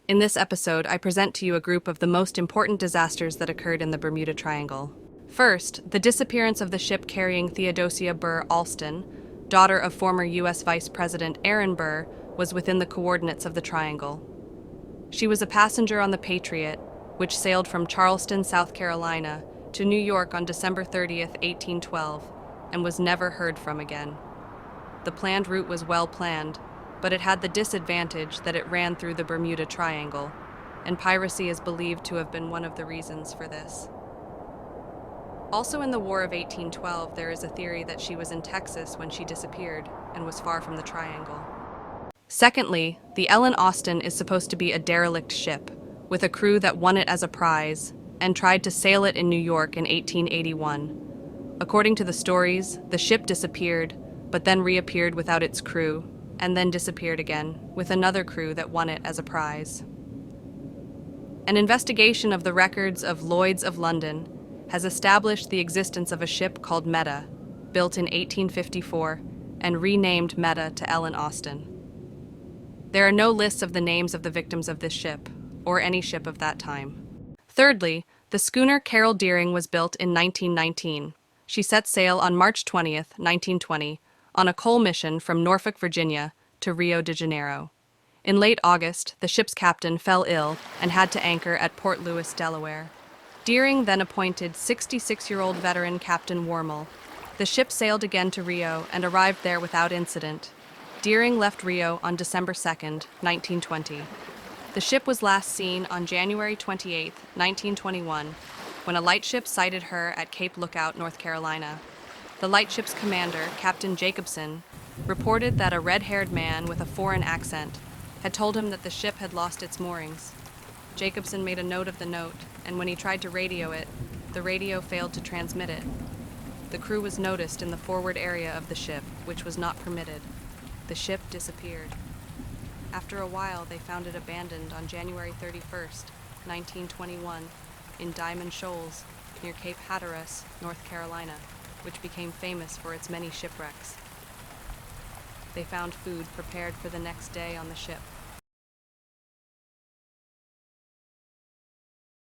In this episode, I present to you a group of the most important disasters that occurred in the Bermuda Triangle. First, the disappearance of the ship carrying Theodosia Burr Alston, daughter of former U.S. Vice President Aaron Burr, was within the coordinates of the Triangle. She was a passenger on the Patriot, which sailed from Charleston, South Carolina, to New York on December 30th, 1812, and was never heard from again. The planned route was well planned, but it had the disadvantage that it ran through the Bermuda Triangle, and piracy is believed to have been one of the reasons for this. Also in the War of 1812, there is a theory that she was in Texas when she disappeared and was far from the Triangle. Secondly, the Ellen Austin is supposed to be a derelict ship, with a crew that won it as a prize and tried to sail it in New York in 1881. According to the stories, the ship disappeared, but then reappeared without its crew, and then disappeared again, with another crew that won it as a prize. An investigation of the records of Lloyd's of London has established the existence of a ship called Meta, built in 1854, and renamed Meta to Ellen Austin. There are no lists of the names of the victims of this ship, or any ship of that time. Thirdly, the schooner Carol Deering was built in 1919. She set sail on March 20th, 1920, on a coal mission from Norfolk, Virginia, to Rio de Janeiro. In late August, the ship's captain fell ill and had to anchor at Port Louis, Delaware. Deering then appointed 66-year-old veteran Captain Wormel. The ship sailed again to Rio and arrived there without incident. Deering left Rio on December 2nd, 1920. The ship was last seen on January 28, 1921, when a lightship sighted her at Cape Lookout, North Carolina. The lightship's commander, Captain Jacobson, reported that a red-haired man with a foreign accent had told him that the ship had lost its moorings. Jacobson made a note of the note, and when he tried to radio it, the radio failed to transmit it. The crew was noticed in the forward area of the ship, which was not permitted. The ship disappeared. After a while, they found it abandoned on January 31st, 1921, in Diamond Shoals, near Cape Hatteras, North Carolina, which became famous for its many shipwrecks. They found food prepared for the next day on the ship.